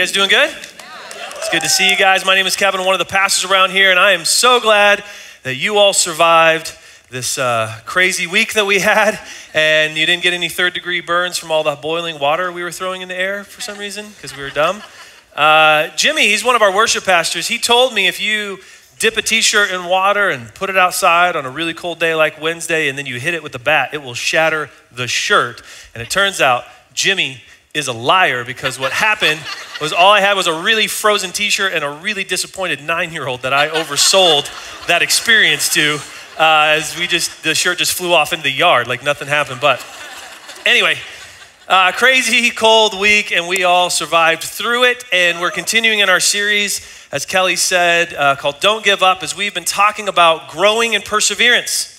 guys doing good? It's good to see you guys. My name is Kevin, one of the pastors around here, and I am so glad that you all survived this crazy week that we had, and you didn't get any third-degree burns from all the boiling water we were throwing in the air for some reason, because we were dumb. Jimmy, he's one of our worship pastors. He told me if you dip a t-shirt in water and put it outside on a really cold day like Wednesday, and then you hit it with a bat, it will shatter the shirt. And it turns out Jimmy is a liar, because what happened was all I had was a really frozen t-shirt and a really disappointed 9-year-old that I oversold that experience to, as the shirt just flew off into the yard like nothing happened. But anyway, crazy cold week, and we all survived through it. And we're continuing in our series, as Kelly said, called Don't Give Up, as we've been talking about growing in perseverance.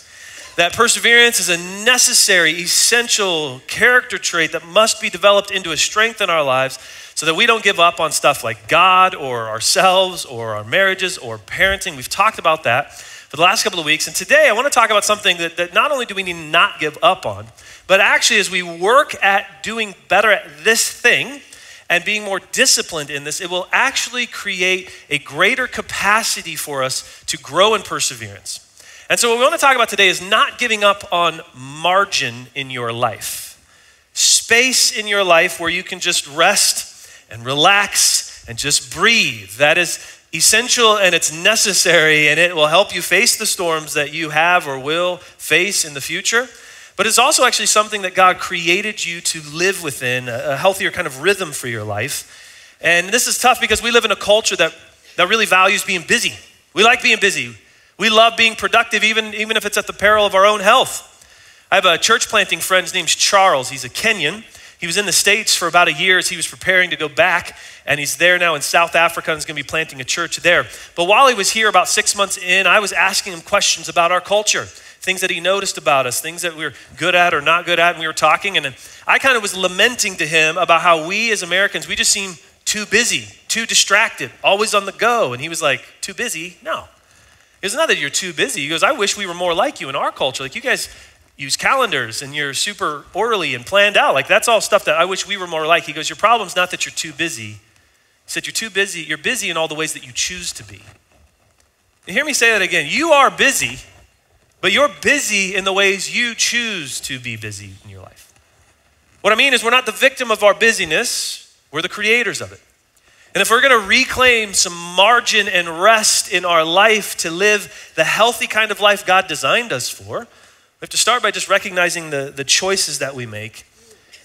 That perseverance is a necessary, essential character trait that must be developed into a strength in our lives so that we don't give up on stuff like God or ourselves or our marriages or parenting. We've talked about that for the last couple of weeks. And today I want to talk about something that not only do we need to not give up on, but actually as we work at doing better at this thing and being more disciplined in this, it will actually create a greater capacity for us to grow in perseverance. And so what we want to talk about today is not giving up on margin in your life. Space in your life where you can just rest and relax and just breathe. That is essential and it's necessary, and it will help you face the storms that you have or will face in the future. But it's also actually something that God created you to live within, a healthier kind of rhythm for your life. And this is tough because we live in a culture that really values being busy. We like being busy. We love being productive, even if it's at the peril of our own health. I have a church planting friend, his name's Charles. He's a Kenyan. He was in the States for about a year as he was preparing to go back, and he's there now in South Africa and is going to be planting a church there. But while he was here about 6 months in, I was asking him questions about our culture, things that he noticed about us, things that we were good at or not good at, and we were talking, and I kind of was lamenting to him about how we as Americans, we just seem too busy, too distracted, always on the go. And he was like, too busy? No. It's not that you're too busy. He goes, I wish we were more like you in our culture. Like, you guys use calendars and you're super orderly and planned out. Like, that's all stuff that I wish we were more like. He goes, your problem's not that you're too busy. He said, you're too busy. You're busy in all the ways that you choose to be. You hear me say that again. You are busy, but you're busy in the ways you choose to be busy in your life. What I mean is, we're not the victim of our busyness. We're the creators of it. And if we're going to reclaim some margin and rest in our life to live the healthy kind of life God designed us for, we have to start by just recognizing the choices that we make.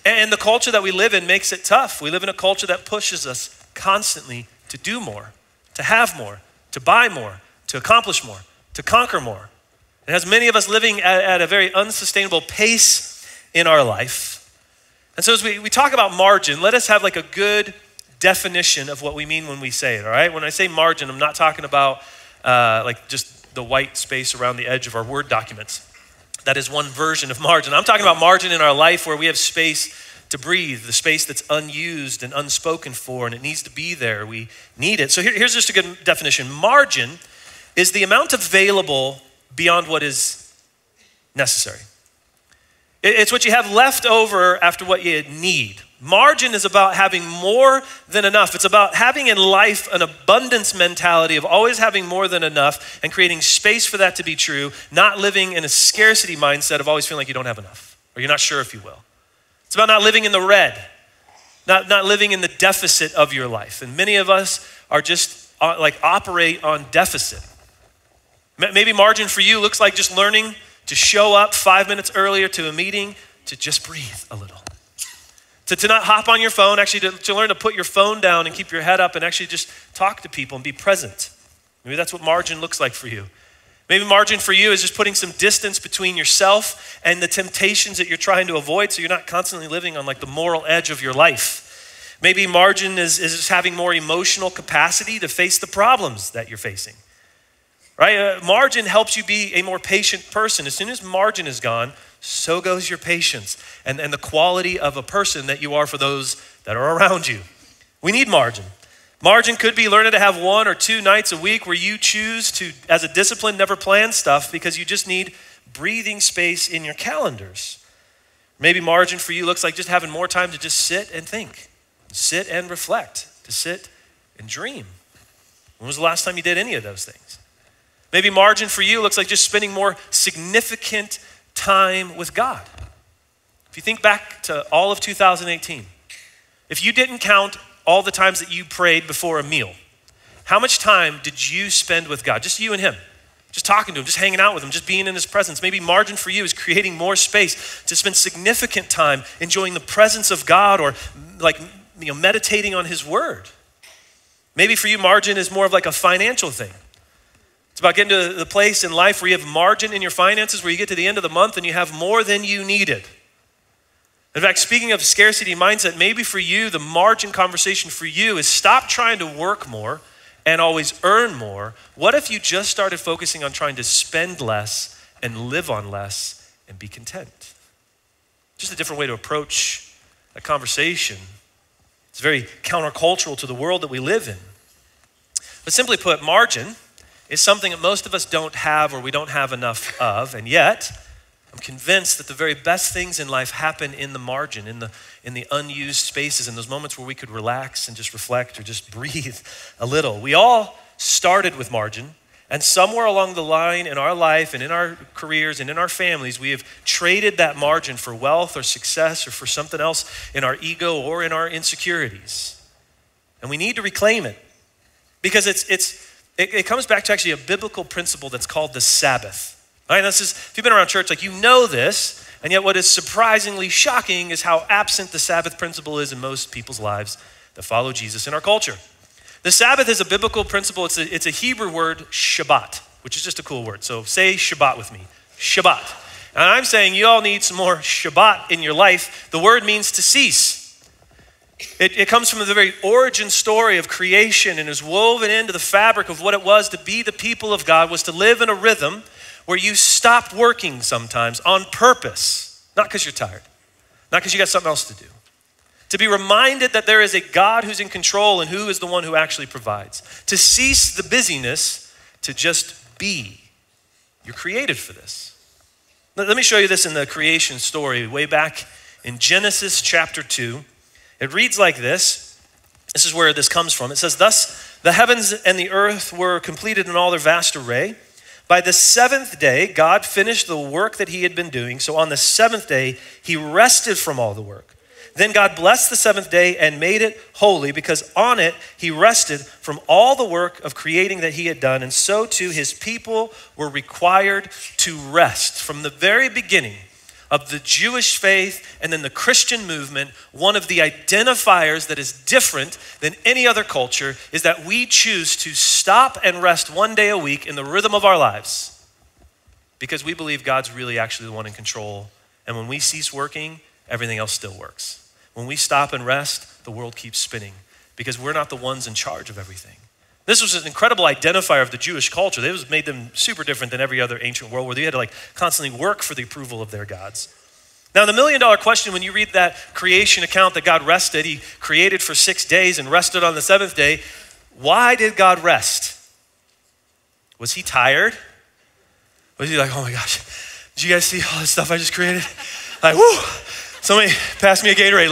And the culture that we live in makes it tough. We live in a culture that pushes us constantly to do more, to have more, to buy more, to accomplish more, to conquer more. It has many of us living at a very unsustainable pace in our life. And so as we talk about margin, let us have like a good definition of what we mean when we say it, all right? When I say margin, I'm not talking about like just the white space around the edge of our Word documents. That is one version of margin. I'm talking about margin in our life where we have space to breathe, the space that's unused and unspoken for, and it needs to be there. We need it. So here's just a good definition. Margin is the amount available beyond what is necessary. It's what you have left over after what you need. Margin is about having more than enough. It's about having in life an abundance mentality of always having more than enough and creating space for that to be true, not living in a scarcity mindset of always feeling like you don't have enough or you're not sure if you will. It's about not living in the red, not living in the deficit of your life. And many of us are just operate on deficit. Maybe margin for you looks like just learning to show up 5 minutes earlier to a meeting, to just breathe a little. To not hop on your phone, actually to learn to put your phone down and keep your head up and actually just talk to people and be present. Maybe that's what margin looks like for you. Maybe margin for you is just putting some distance between yourself and the temptations that you're trying to avoid so you're not constantly living on like the moral edge of your life. Maybe margin is just having more emotional capacity to face the problems that you're facing. Right? Margin helps you be a more patient person. As soon as margin is gone, so goes your patience and the quality of a person that you are for those that are around you. We need margin. Margin could be learning to have 1 or 2 nights a week where you choose to, as a discipline, never plan stuff because you just need breathing space in your calendars. Maybe margin for you looks like just having more time to just sit and think, sit and reflect, to sit and dream. When was the last time you did any of those things? Maybe margin for you looks like just spending more significant time with God. If you think back to all of 2018, if you didn't count all the times that you prayed before a meal, how much time did you spend with God? Just you and him, just talking to him, just hanging out with him, just being in his presence. Maybe margin for you is creating more space to spend significant time enjoying the presence of God or meditating on his word. Maybe for you, margin is more of like a financial thing. It's about getting to the place in life where you have margin in your finances, where you get to the end of the month and you have more than you needed. In fact, speaking of scarcity mindset, maybe for you, the margin conversation for you is stop trying to work more and always earn more. What if you just started focusing on trying to spend less and live on less and be content? Just a different way to approach a conversation. It's very countercultural to the world that we live in. But simply put, margin is something that most of us don't have or we don't have enough of, and yet I'm convinced that the very best things in life happen in the margin, in the unused spaces, in those moments where we could relax and just reflect or just breathe a little. We all started with margin, and somewhere along the line in our life and in our careers and in our families, we have traded that margin for wealth or success or for something else in our ego or in our insecurities. And we need to reclaim it because it comes back to actually a biblical principle that's called the Sabbath. All right, this is, if you've been around church, like you know this, and yet what is surprisingly shocking is how absent the Sabbath principle is in most people's lives that follow Jesus in our culture. The Sabbath is a biblical principle. It's a Hebrew word, Shabbat, which is just a cool word. So say Shabbat with me, Shabbat. And I'm saying you all need some more Shabbat in your life. The word means to cease. It comes from the very origin story of creation and is woven into the fabric of what it was to be the people of God, was to live in a rhythm where you stopped working sometimes on purpose, not because you're tired, not because you got something else to do. To be reminded that there is a God who's in control and who is the one who actually provides. To cease the busyness, to just be. You're created for this. Let me show you this in the creation story way back in Genesis chapter 2. It reads like this. This is where this comes from. It says, "Thus the heavens and the earth were completed in all their vast array. By the seventh day, God finished the work that he had been doing. So on the seventh day, he rested from all the work. Then God blessed the seventh day and made it holy because on it he rested from all the work of creating that he had done. And so too his people were required to rest." From the very beginning of the Jewish faith and then the Christian movement, one of the identifiers that is different than any other culture is that we choose to stop and rest one day a week in the rhythm of our lives because we believe God's really actually the one in control. And when we cease working, everything else still works. When we stop and rest, the world keeps spinning because we're not the ones in charge of everything. This was an incredible identifier of the Jewish culture. It made them super different than every other ancient world where they had to constantly work for the approval of their gods. Now, the million-dollar question when you read that creation account that God rested, he created for 6 days and rested on the seventh day. Why did God rest? Was he tired? Was he like, oh my gosh, did you guys see all this stuff I just created? Like, whoo, somebody pass me a Gatorade,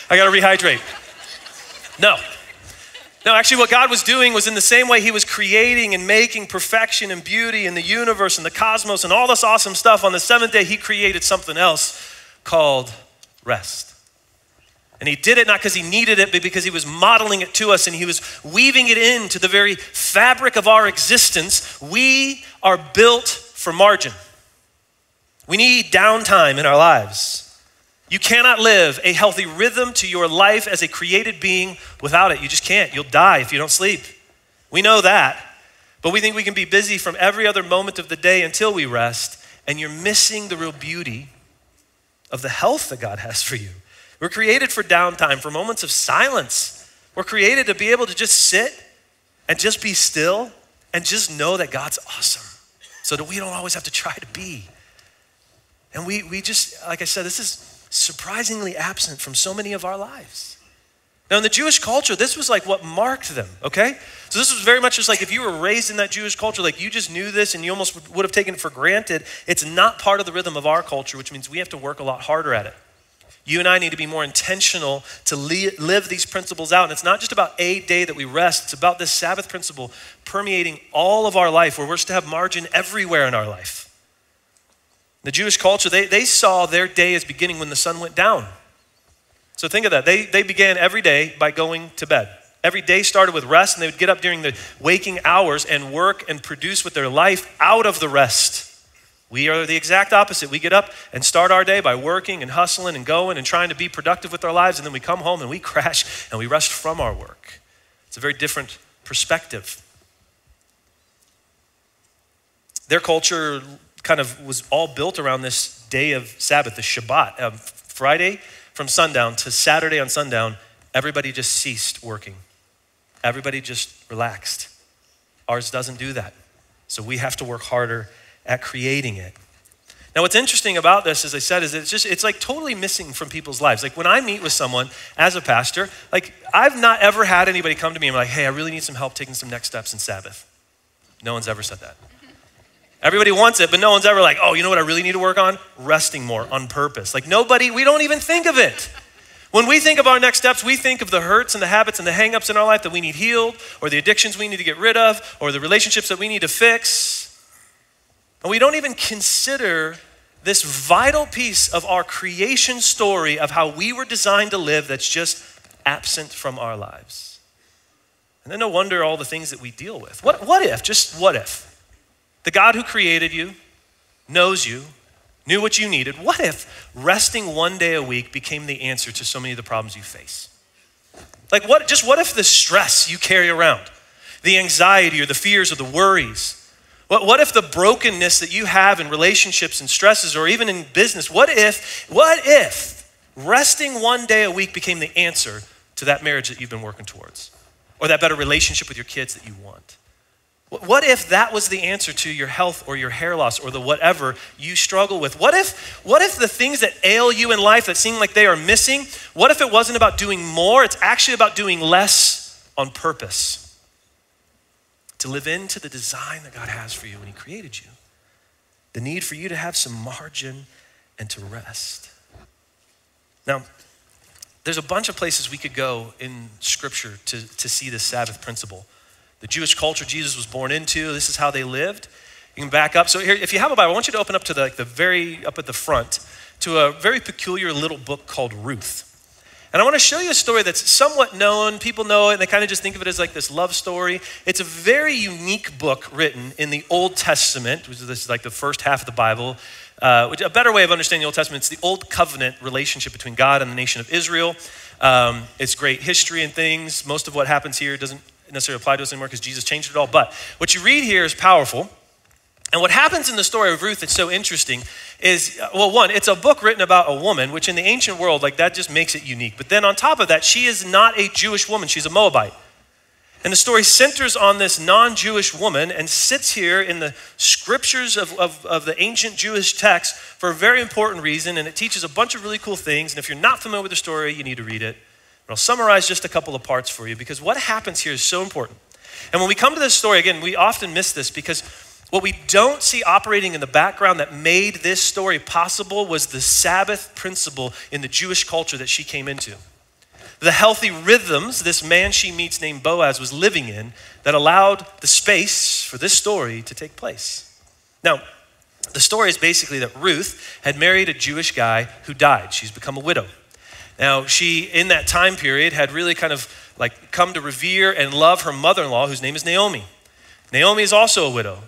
I gotta rehydrate. No, actually what God was doing was in the same way he was creating and making perfection and beauty in the universe and the cosmos and all this awesome stuff. On the seventh day, he created something else called rest. And he did it not because he needed it, but because he was modeling it to us and he was weaving it into the very fabric of our existence. We are built for margin. We need downtime in our lives. You cannot live a healthy rhythm to your life as a created being without it. You just can't. You'll die if you don't sleep. We know that. But we think we can be busy from every other moment of the day until we rest, and you're missing the real beauty of the health that God has for you. We're created for downtime, for moments of silence. We're created to be able to just sit and just be still and just know that God's awesome so that we don't always have to try to be. And we just, like I said, this is surprisingly absent from so many of our lives. Now in the Jewish culture, this was like what marked them, okay? So this was very much just like if you were raised in that Jewish culture, like you just knew this and you almost would have taken it for granted. It's not part of the rhythm of our culture, which means we have to work a lot harder at it. You and I need to be more intentional to live these principles out. And it's not just about a day that we rest. It's about this Sabbath principle permeating all of our life, where we're to have margin everywhere in our life. The Jewish culture, they saw their day as beginning when the sun went down. So think of that. They began every day by going to bed. Every day started with rest, and they would get up during the waking hours and work and produce with their life out of the rest. We are the exact opposite. We get up and start our day by working and hustling and going and trying to be productive with our lives, and then we come home and we crash and we rest from our work. It's a very different perspective. Their culture kind of was all built around this day of Sabbath, the Shabbat. Friday from sundown to Saturday on sundown, everybody just ceased working. Everybody just relaxed. Ours doesn't do that. So we have to work harder at creating it. Now, what's interesting about this, as I said, is it's like totally missing from people's lives. Like when I meet with someone as a pastor, like I've not ever had anybody come to me and be like, hey, I really need some help taking some next steps in Sabbath. No one's ever said that. Everybody wants it, but no one's ever like, oh, you know what I really need to work on? Resting more on purpose. Like we don't even think of it. When we think of our next steps, we think of the hurts and the habits and the hang-ups in our life that we need healed, or the addictions we need to get rid of, or the relationships that we need to fix. And we don't even consider this vital piece of our creation story of how we were designed to live that's just absent from our lives. And then no wonder all the things that we deal with. What if, the God who created you, knows you, knew what you needed, what if resting one day a week became the answer to so many of the problems you face? Like what if the stress you carry around, the anxiety or the fears or the worries, what if the brokenness that you have in relationships and stresses or even in business, what if resting one day a week became the answer to that marriage that you've been working towards? Or that better relationship with your kids that you want? What if that was the answer to your health or your hair loss or the whatever you struggle with? What if the things that ail you in life that seem like they are missing, what if it wasn't about doing more? It's actually about doing less on purpose. To live into the design that God has for you when he created you. The need for you to have some margin and to rest. Now, there's a bunch of places we could go in scripture to see this Sabbath principle. The Jewish culture Jesus was born into, this is how they lived. You can back up. So here, if you have a Bible, I want you to open up to the very, up at the front, to a very peculiar little book called Ruth. And I want to show you a story that's somewhat known. People know it, and they kind of just think of it as like this love story. It's a very unique book written in the Old Testament, which is like the first half of the Bible. Which a better way of understanding the Old Testament, it's the Old Covenant relationship between God and the nation of Israel. It's great history and things. Most of what happens here doesn't necessarily apply to us anymore because Jesus changed it all. But what you read here is powerful. And what happens in the story of Ruth that's so interesting is, well, one, it's a book written about a woman, which in the ancient world, like that just makes it unique. But then on top of that, she is not a Jewish woman, she's a Moabite. And the story centers on this non-Jewish woman and sits here in the scriptures of the ancient Jewish text for a very important reason, and it teaches a bunch of really cool things. And if you're not familiar with the story, you need to read it. But I'll summarize just a couple of parts for you because what happens here is so important. And when we come to this story, again, we often miss this because what we don't see operating in the background that made this story possible was the Sabbath principle in the Jewish culture that she came into. The healthy rhythms this man she meets named Boaz was living in that allowed the space for this story to take place. Now, the story is basically that Ruth had married a Jewish guy who died. She's become a widow. Now, she, in that time period, had really kind of like come to revere and love her mother-in-law, whose name is Naomi. Naomi is also a widow.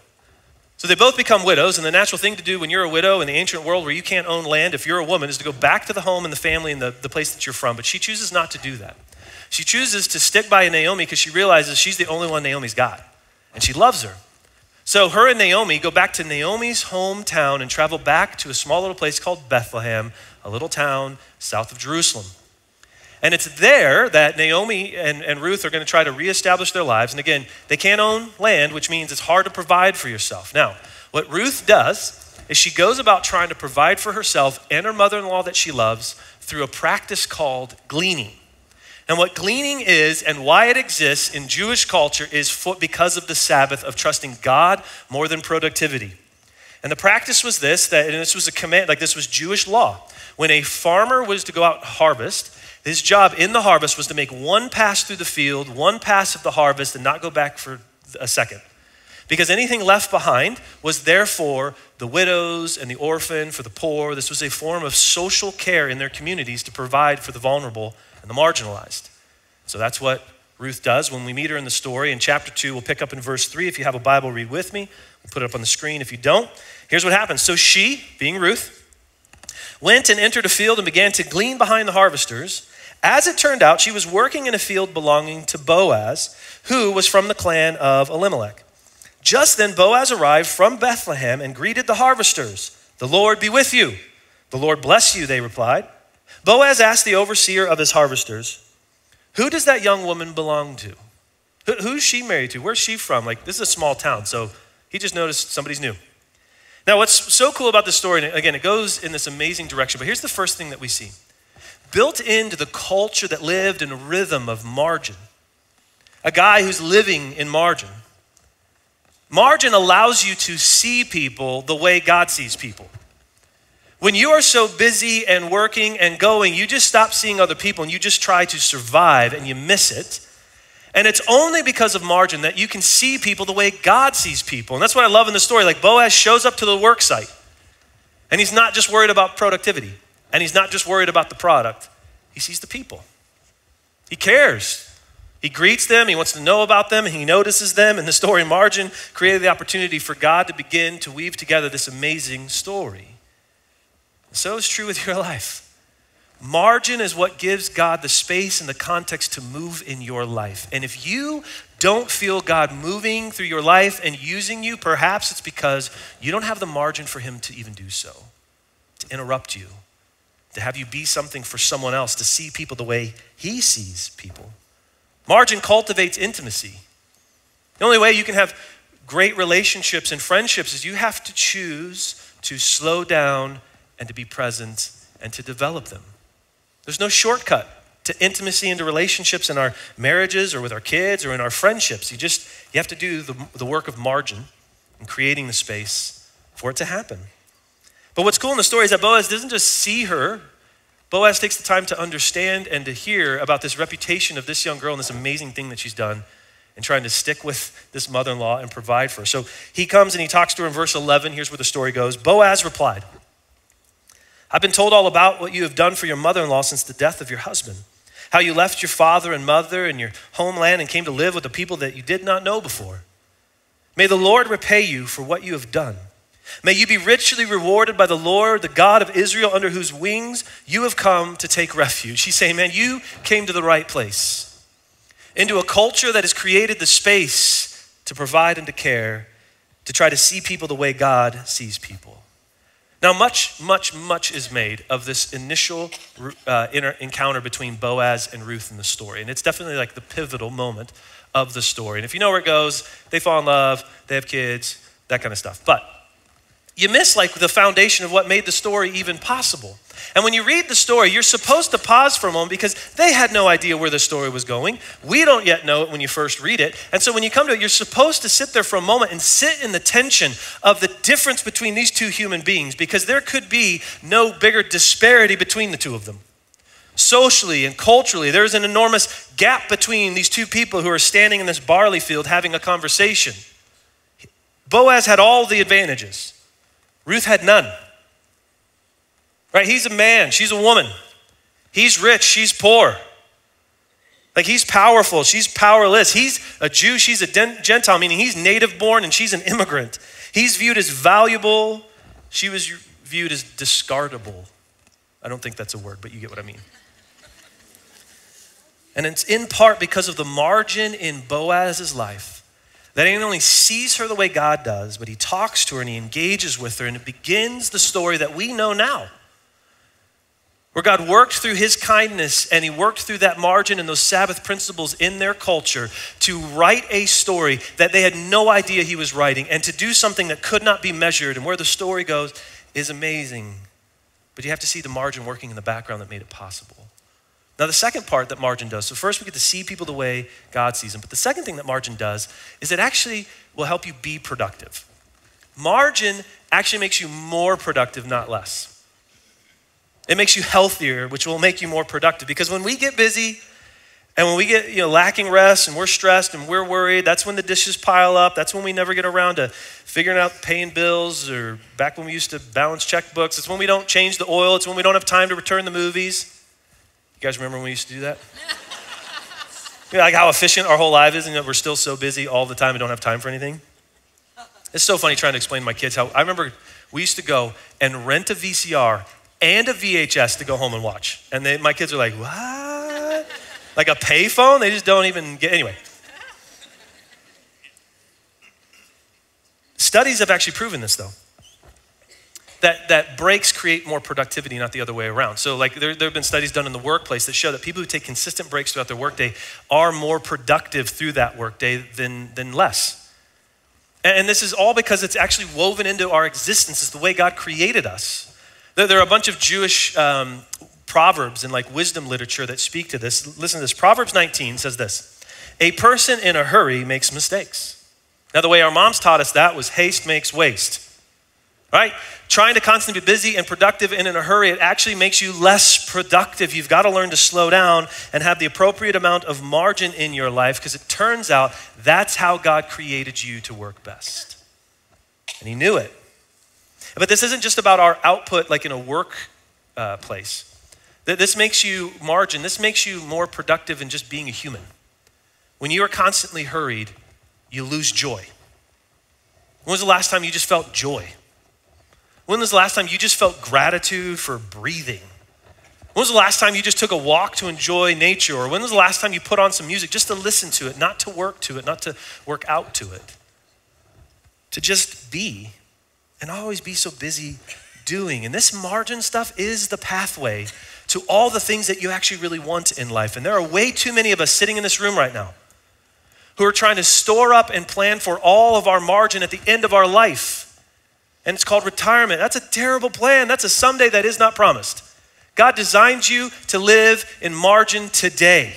So they both become widows, and the natural thing to do when you're a widow in the ancient world where you can't own land, if you're a woman, is to go back to the home and the family and the place that you're from. But she chooses not to do that. She chooses to stick by Naomi because she realizes she's the only one Naomi's got, and she loves her. So her and Naomi go back to Naomi's hometown and travel back to a small little place called Bethlehem, a little town south of Jerusalem. And it's there that Naomi and Ruth are going to try to reestablish their lives. And again, they can't own land, which means it's hard to provide for yourself. Now, what Ruth does is she goes about trying to provide for herself and her mother-in-law that she loves through a practice called gleaning. And what gleaning is and why it exists in Jewish culture is because of the Sabbath of trusting God more than productivity. And the practice was this, and this was a command, like this was Jewish law. When a farmer was to go out and harvest, his job in the harvest was to make one pass through the field, one pass of the harvest, and not go back for a second. Because anything left behind was there for the widows and the orphan, for the poor. This was a form of social care in their communities to provide for the vulnerable and the marginalized. So that's what Ruth does when we meet her in the story. In chapter 2, we'll pick up in verse 3. If you have a Bible, read with me. We'll put it up on the screen if you don't. Here's what happens. So she, being Ruth, went and entered a field and began to glean behind the harvesters. As it turned out, she was working in a field belonging to Boaz, who was from the clan of Elimelech. Just then Boaz arrived from Bethlehem and greeted the harvesters. "The Lord be with you." "The Lord bless you," they replied. Boaz asked the overseer of his harvesters, "Who does that young woman belong to? Who's she married to? Where's she from?" Like, this is a small town, so he just noticed somebody's new. Now, what's so cool about this story, and again, it goes in this amazing direction, but here's the first thing that we see. Built into the culture that lived in a rhythm of margin, a guy who's living in margin. Margin allows you to see people the way God sees people. When you are so busy and working and going, you just stop seeing other people and you just try to survive and you miss it. And it's only because of margin that you can see people the way God sees people. And that's what I love in the story. Like, Boaz shows up to the work site and he's not just worried about productivity and he's not just worried about the product. He sees the people. He cares. He greets them, he wants to know about them, and he notices them. And the story margin created the opportunity for God to begin to weave together this amazing story. So it's true with your life. Margin is what gives God the space and the context to move in your life. And if you don't feel God moving through your life and using you, perhaps it's because you don't have the margin for him to even do so, to interrupt you, to have you be something for someone else, to see people the way he sees people. Margin cultivates intimacy. The only way you can have great relationships and friendships is you have to choose to slow down and to be present and to develop them. There's no shortcut to intimacy and to relationships in our marriages or with our kids or in our friendships. You have to do the work of margin and creating the space for it to happen. But what's cool in the story is that Boaz doesn't just see her. Boaz takes the time to understand and to hear about this reputation of this young girl and this amazing thing that she's done and trying to stick with this mother-in-law and provide for her. So he comes and he talks to her in verse 11. Here's where the story goes. Boaz replied, "I've been told all about what you have done for your mother-in-law since the death of your husband, how you left your father and mother and your homeland and came to live with the people that you did not know before. May the Lord repay you for what you have done. May you be richly rewarded by the Lord, the God of Israel, under whose wings you have come to take refuge." She's saying, man, you came to the right place, into a culture that has created the space to provide and to care, to try to see people the way God sees people. Now, much is made of this initial encounter between Boaz and Ruth in the story. And it's definitely like the pivotal moment of the story. And if you know where it goes, they fall in love, they have kids, that kind of stuff. But you miss like the foundation of what made the story even possible. And when you read the story, you're supposed to pause for a moment because they had no idea where the story was going. We don't yet know it when you first read it. And so when you come to it, you're supposed to sit there for a moment and sit in the tension of the difference between these two human beings, because there could be no bigger disparity between the two of them. Socially and culturally, there's an enormous gap between these two people who are standing in this barley field having a conversation. Boaz had all the advantages. Ruth had none, right? He's a man, she's a woman. He's rich, she's poor. Like, he's powerful, she's powerless. He's a Jew, she's a Gentile, meaning he's native born and she's an immigrant. He's viewed as valuable, she was viewed as discardable. I don't think that's a word, but you get what I mean. And it's in part because of the margin in Boaz's life that he not only sees her the way God does, but he talks to her and he engages with her, and it begins the story that we know now, where God worked through his kindness and he worked through that margin and those Sabbath principles in their culture to write a story that they had no idea he was writing, and to do something that could not be measured. And where the story goes is amazing, but you have to see the margin working in the background that made it possible. Now, the second part that margin does, so first we get to see people the way God sees them, but the second thing that margin does is it actually will help you be productive. Margin actually makes you more productive, not less. It makes you healthier, which will make you more productive. Because when we get busy and when we get lacking rest and we're stressed and we're worried, that's when the dishes pile up. That's when we never get around to figuring out paying bills, or back when we used to balance checkbooks. It's when we don't change the oil. It's when we don't have time to return the movies. You guys remember when we used to do that? Like how efficient our whole life is, and we're still so busy all the time and don't have time for anything. It's so funny trying to explain to my kids how, I remember we used to go and rent a VCR and a VHS to go home and watch. And my kids are like, what? Like a payphone? They just don't even get, anyway. Studies have actually proven this though. That breaks create more productivity, not the other way around. So like there have been studies done in the workplace that show that people who take consistent breaks throughout their workday are more productive through that workday than less. And this is all because it's actually woven into our existence. It's the way God created us. There are a bunch of Jewish proverbs and like wisdom literature that speak to this. Listen to this. Proverbs 19 says this: a person in a hurry makes mistakes. Now the way our moms taught us that was haste makes waste. Right? Trying to constantly be busy and productive and in a hurry, it actually makes you less productive. You've got to learn to slow down and have the appropriate amount of margin in your life, because it turns out that's how God created you to work best. And he knew it. But this isn't just about our output like in a work place. This makes you margin. This makes you more productive in just being a human. When you are constantly hurried, you lose joy. When was the last time you just felt joy? When was the last time you just felt gratitude for breathing? When was the last time you just took a walk to enjoy nature? Or when was the last time you put on some music just to listen to it, not to work to it, not to work out to it? To just be and always be so busy doing. And this margin stuff is the pathway to all the things that you actually really want in life. And there are way too many of us sitting in this room right now who are trying to store up and plan for all of our margin at the end of our life. And it's called retirement. That's a terrible plan. That's a someday that is not promised. God designed you to live in margin today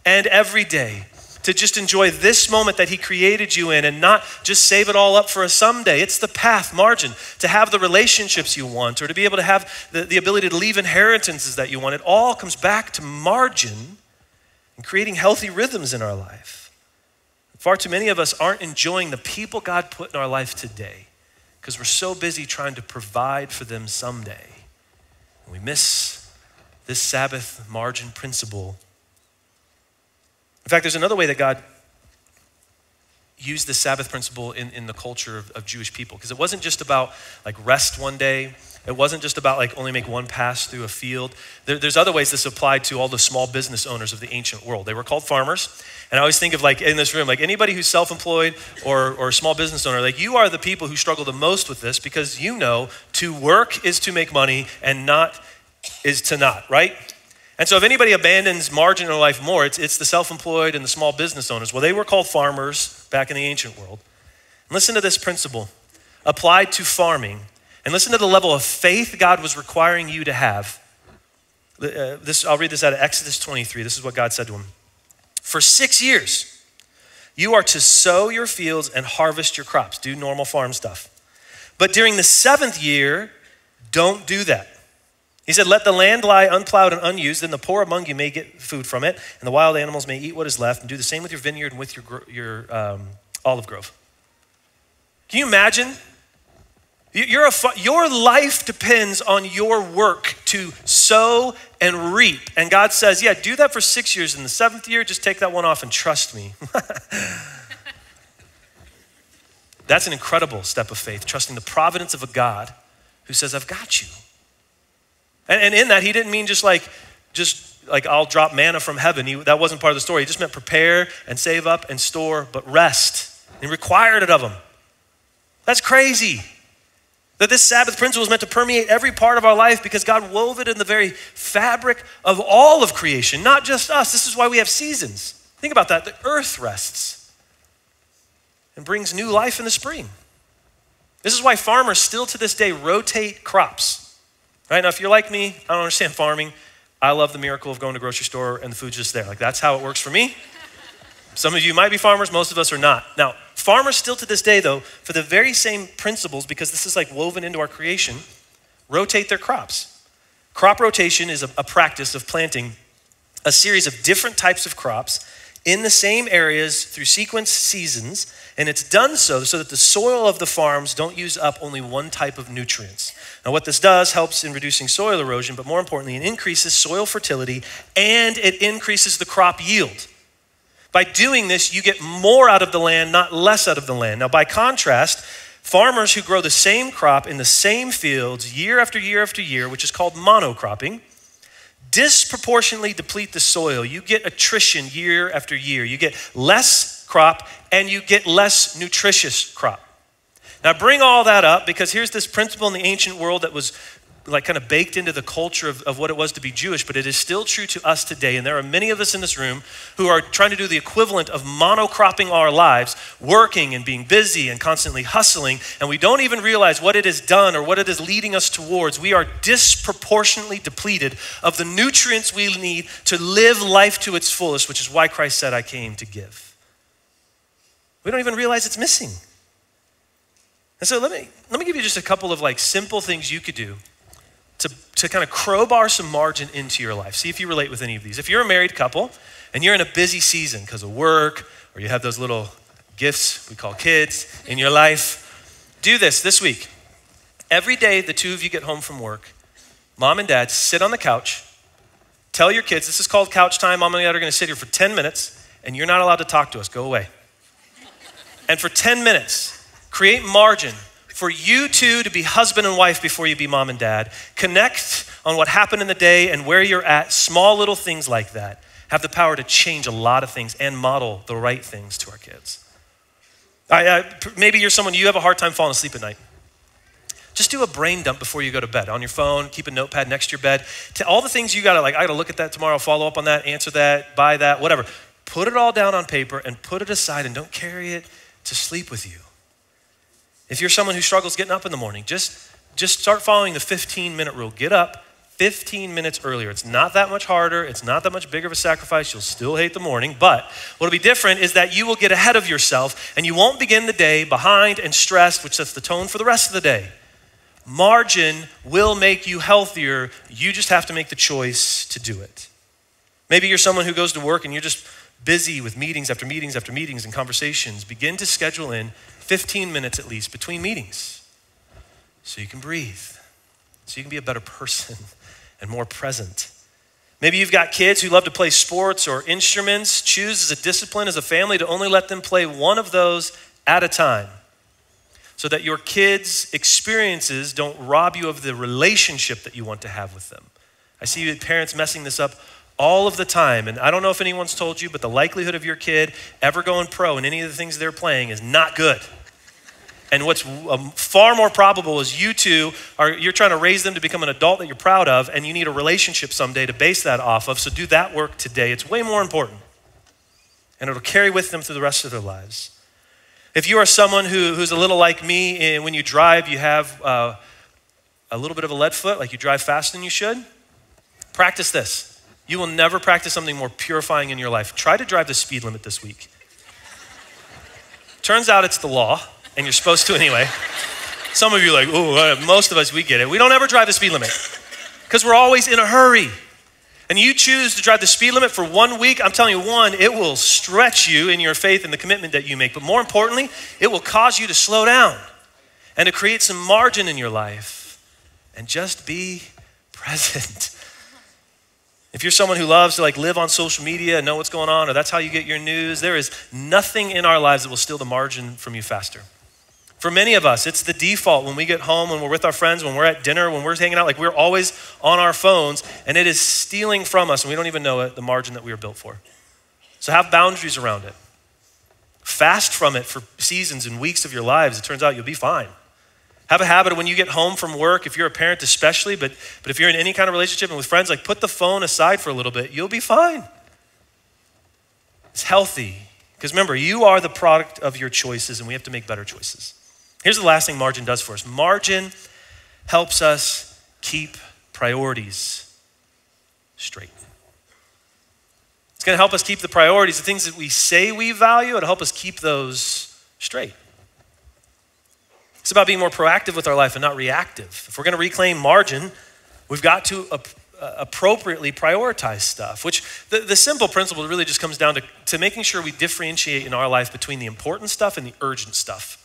and every day, to just enjoy this moment that he created you in and not just save it all up for a someday. It's the path, margin, to have the relationships you want, or to be able to have the ability to leave inheritances that you want. It all comes back to margin and creating healthy rhythms in our life. Far too many of us aren't enjoying the people God put in our life today, because we're so busy trying to provide for them someday. And we miss this Sabbath margin principle. In fact, there's another way that God used the Sabbath principle in the culture of Jewish people, because it wasn't just about like rest one day. It wasn't just about like only make one pass through a field. There's other ways this applied to all the small business owners of the ancient world. They were called farmers. And I always think of like in this room, like anybody who's self-employed or a small business owner, like you are the people who struggle the most with this, because you know to work is to make money and not is to not, right? And so if anybody abandons margin in their life more, it's the self-employed and the small business owners. Well, they were called farmers back in the ancient world. And listen to this principle applied to farming. And listen to the level of faith God was requiring you to have. I'll read this out of Exodus 23. This is what God said to him. For 6 years, you are to sow your fields and harvest your crops. Do normal farm stuff. But during the 7th year, don't do that. He said, let the land lie unplowed and unused, then the poor among you may get food from it, and the wild animals may eat what is left, and do the same with your vineyard and with your olive grove. Can you imagine? Your life depends on your work to sow and reap. And God says, yeah, do that for 6 years. In the 7th year, just take that one off and trust me. That's an incredible step of faith, trusting the providence of a God who says, I've got you. And in that, he didn't mean just like I'll drop manna from heaven. That wasn't part of the story. He just meant prepare and save up and store, but rest. And he required it of him. That's crazy. That this Sabbath principle is meant to permeate every part of our life, because God wove it in the very fabric of all of creation, not just us. This is why we have seasons. Think about that. The earth rests and brings new life in the spring. This is why farmers still to this day rotate crops. Right? Now, if you're like me, I don't understand farming. I love the miracle of going to the grocery store and the food's just there. Like, that's how it works for me. Some of you might be farmers, most of us are not. Now, Farmers still to this day, though, for the very same principles, because this is like woven into our creation, rotate their crops. Crop rotation is a practice of planting a series of different types of crops in the same areas through sequenced seasons, and it's done so that the soil of the farms don't use up only one type of nutrients. Now what this does helps in reducing soil erosion, but more importantly, it increases soil fertility and it increases the crop yield. By doing this, you get more out of the land, not less out of the land. Now by contrast, farmers who grow the same crop in the same fields year after year after year, which is called monocropping, disproportionately deplete the soil. You get attrition year after year. You get less crop and you get less nutritious crop. Now bring all that up because here's this principle in the ancient world that was like kind of baked into the culture of what it was to be Jewish, but it is still true to us today. And there are many of us in this room who are trying to do the equivalent of monocropping our lives, working and being busy and constantly hustling, and we don't even realize what it has done or what it is leading us towards. We are disproportionately depleted of the nutrients we need to live life to its fullest, which is why Christ said, I came to give. We don't even realize it's missing. And so let me give you just a couple of like simple things you could do to kind of crowbar some margin into your life. See if you relate with any of these. If you're a married couple and you're in a busy season because of work or you have those little gifts we call kids in your life, do this week. Every day the two of you get home from work, mom and dad sit on the couch, tell your kids, this is called couch time, mom and dad are gonna sit here for 10 minutes and you're not allowed to talk to us, go away. And for 10 minutes, create margin for you two to be husband and wife before you be mom and dad. Connect on what happened in the day and where you're at. Small little things like that have the power to change a lot of things and model the right things to our kids. Maybe you're someone, you have a hard time falling asleep at night. Just do a brain dump before you go to bed on your phone, keep a notepad next to your bed. All the things you gotta I gotta look at that tomorrow, follow up on that, answer that, buy that, whatever. Put it all down on paper and put it aside and don't carry it to sleep with you. If you're someone who struggles getting up in the morning, just start following the 15-minute rule. Get up 15 minutes earlier. It's not that much harder. It's not that much bigger of a sacrifice. You'll still hate the morning, but what'll be different is that you will get ahead of yourself and you won't begin the day behind and stressed, which sets the tone for the rest of the day. Margin will make you healthier. You just have to make the choice to do it. Maybe you're someone who goes to work and you're just busy with meetings after meetings after meetings and conversations. Begin to schedule in 15 minutes at least between meetings so you can breathe, so you can be a better person and more present. Maybe you've got kids who love to play sports or instruments. Choose as a discipline as a family to only let them play one of those at a time so that your kids' experiences don't rob you of the relationship that you want to have with them. I see parents messing this up all of the time. And I don't know if anyone's told you, but the likelihood of your kid ever going pro in any of the things they're playing is not good. And what's far more probable is you're trying to raise them to become an adult that you're proud of, and you need a relationship someday to base that off of. So do that work today. It's way more important. And it'll carry with them through the rest of their lives. If you are someone who's a little like me, and when you drive, you have a little bit of a lead foot, like you drive faster than you should, practice this. You will never practice something more purifying in your life. Try to drive the speed limit this week. Turns out it's the law, and you're supposed to anyway. Some of you are like, oh, most of us, we get it. We don't ever drive the speed limit because we're always in a hurry. And you choose to drive the speed limit for 1 week, I'm telling you, one, it will stretch you in your faith and the commitment that you make. But more importantly, it will cause you to slow down and to create some margin in your life and just be present. If you're someone who loves to live on social media and know what's going on, or that's how you get your news, there is nothing in our lives that will steal the margin from you faster. For many of us, it's the default when we get home, when we're with our friends, when we're at dinner, when we're hanging out, we're always on our phones, and it is stealing from us, and we don't even know it, the margin that we were built for. So have boundaries around it. Fast from it for seasons and weeks of your lives. It turns out you'll be fine. Have a habit of when you get home from work, if you're a parent especially, but if you're in any kind of relationship and with friends, put the phone aside for a little bit. You'll be fine. It's healthy. Because remember, you are the product of your choices and we have to make better choices. Here's the last thing margin does for us. Margin helps us keep priorities straight. It's gonna help us keep the priorities, the things that we say we value, it'll help us keep those straight. It's about being more proactive with our life and not reactive. If we're going to reclaim margin, we've got to appropriately prioritize stuff, which the simple principle really just comes down to making sure we differentiate in our life between the important stuff and the urgent stuff.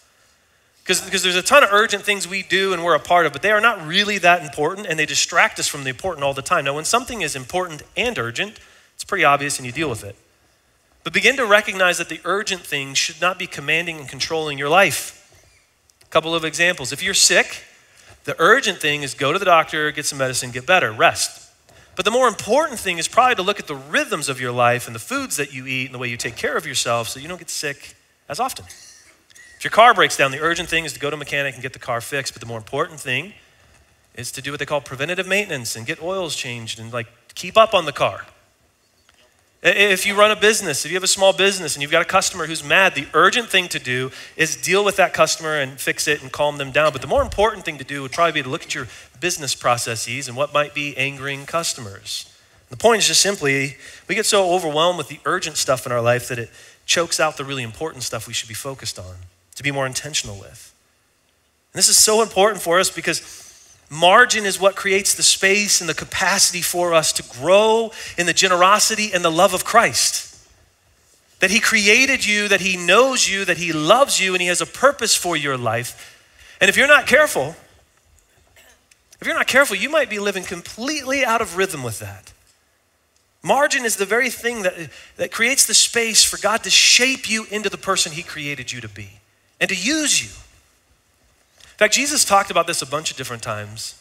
Because there's a ton of urgent things we do and we're a part of, but they are not really that important and they distract us from the important all the time. Now, when something is important and urgent, it's pretty obvious and you deal with it. But begin to recognize that the urgent things should not be commanding and controlling your life. A couple of examples. If you're sick, the urgent thing is go to the doctor, get some medicine, get better, rest. But the more important thing is probably to look at the rhythms of your life and the foods that you eat and the way you take care of yourself so you don't get sick as often. If your car breaks down, the urgent thing is to go to a mechanic and get the car fixed, but the more important thing is to do what they call preventative maintenance and get oils changed and keep up on the car. If you run a business, if you have a small business and you've got a customer who's mad, the urgent thing to do is deal with that customer and fix it and calm them down. But the more important thing to do would probably be to look at your business processes and what might be angering customers. The point is just simply, we get so overwhelmed with the urgent stuff in our life that it chokes out the really important stuff we should be focused on, to be more intentional with. And this is so important for us because margin is what creates the space and the capacity for us to grow in the generosity and the love of Christ. That he created you, that he knows you, that he loves you, and he has a purpose for your life. And if you're not careful, you might be living completely out of rhythm with that. Margin is the very thing that creates the space for God to shape you into the person he created you to be and to use you. In fact, Jesus talked about this a bunch of different times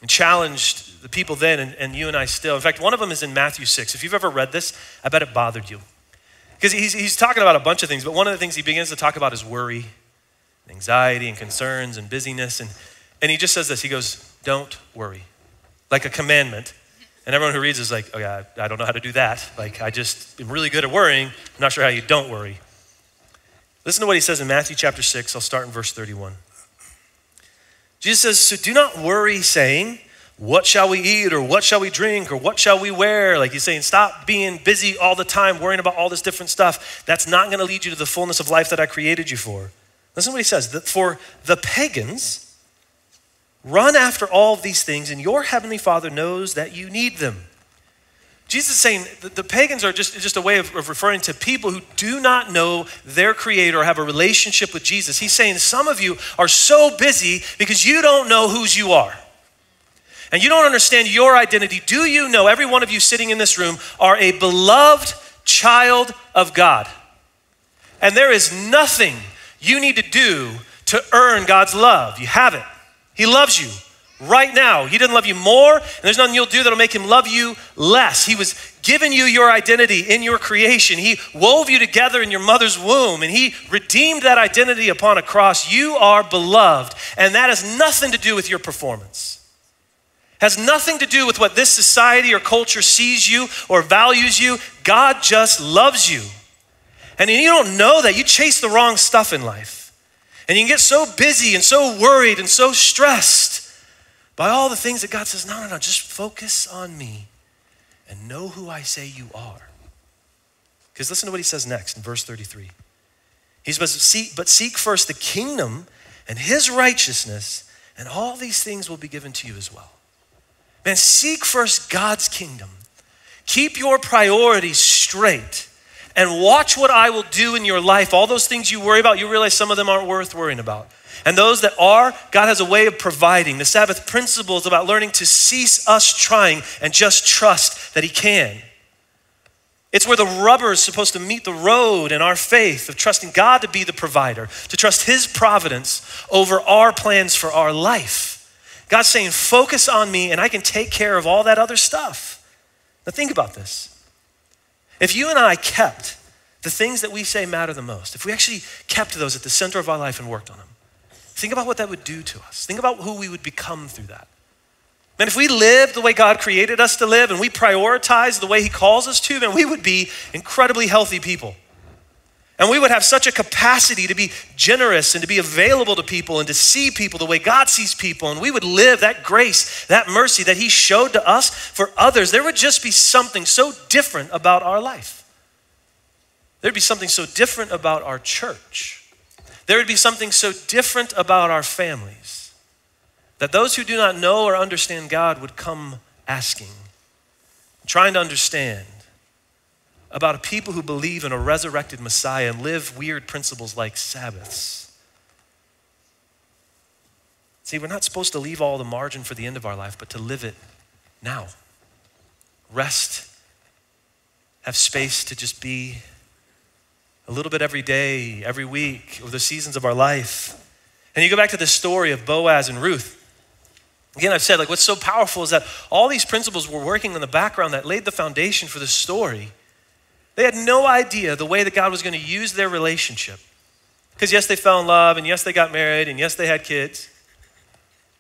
and challenged the people then and you and I still. In fact, one of them is in Matthew 6. If you've ever read this, I bet it bothered you. Because he's talking about a bunch of things, but one of the things he begins to talk about is worry, anxiety, and concerns, and busyness. And he just says this, he goes, don't worry, like a commandment. And everyone who reads is like, oh yeah, I don't know how to do that. I just am really good at worrying. I'm not sure how you don't worry. Listen to what he says in Matthew chapter 6. I'll start in verse 31. Jesus says, so do not worry saying, what shall we eat or what shall we drink or what shall we wear? He's saying, stop being busy all the time, worrying about all this different stuff. That's not gonna lead you to the fullness of life that I created you for. Listen to what he says, that for the pagans, run after all of these things and your heavenly Father knows that you need them. Jesus is saying that the pagans are just a way of referring to people who do not know their creator or have a relationship with Jesus. He's saying some of you are so busy because you don't know whose you are. And you don't understand your identity. Do you know every one of you sitting in this room are a beloved child of God? And there is nothing you need to do to earn God's love. You have it. He loves you. Right now, he didn't love you more, and there's nothing you'll do that'll make him love you less. He was giving you your identity in your creation. He wove you together in your mother's womb, and he redeemed that identity upon a cross. You are beloved, and that has nothing to do with your performance. Has nothing to do with what this society or culture sees you or values you. God just loves you. And you don't know that. You chase the wrong stuff in life. And you can get so busy and so worried and so stressed by all the things that God says, no, just focus on me and know who I say you are. Because listen to what he says next in verse 33. He says, but seek first the kingdom and his righteousness, and all these things will be given to you as well. Man, seek first God's kingdom. Keep your priorities straight and watch what I will do in your life. All those things you worry about, you realize some of them aren't worth worrying about. And those that are, God has a way of providing. The Sabbath principle is about learning to cease us trying and just trust that he can. It's where the rubber is supposed to meet the road in our faith of trusting God to be the provider, to trust his providence over our plans for our life. God's saying, focus on me and I can take care of all that other stuff. Now think about this. If you and I kept the things that we say matter the most, if we actually kept those at the center of our life and worked on them, think about what that would do to us. Think about who we would become through that. Man, if we lived the way God created us to live and we prioritize the way he calls us to, man, we would be incredibly healthy people. And we would have such a capacity to be generous and to be available to people and to see people the way God sees people. And we would live that grace, that mercy that he showed to us for others. There would just be something so different about our life. There'd be something so different about our church. there would be something so different about our families that those who do not know or understand God would come asking, trying to understand about a people who believe in a resurrected Messiah and live weird principles like Sabbaths. See, we're not supposed to leave all the margin for the end of our life, but to live it now. Rest, have space to just be a little bit every day, every week, or the seasons of our life. And you go back to this story of Boaz and Ruth. Again, I've said, like, what's so powerful is that all these principles were working in the background that laid the foundation for this story. They had no idea the way that God was going to use their relationship. Because yes, they fell in love, and yes, they got married, and yes, they had kids.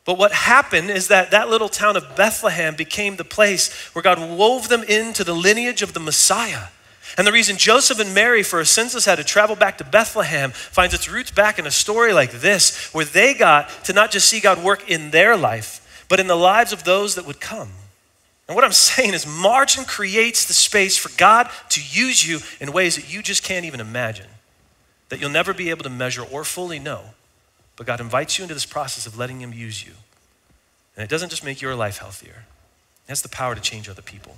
But what happened is that that little town of Bethlehem became the place where God wove them into the lineage of the Messiah. And the reason Joseph and Mary for a census had to travel back to Bethlehem finds its roots back in a story like this, where they got to not just see God work in their life, but in the lives of those that would come. And what I'm saying is margin creates the space for God to use you in ways that you just can't even imagine, that you'll never be able to measure or fully know. But God invites you into this process of letting him use you. And it doesn't just make your life healthier. It has the power to change other people.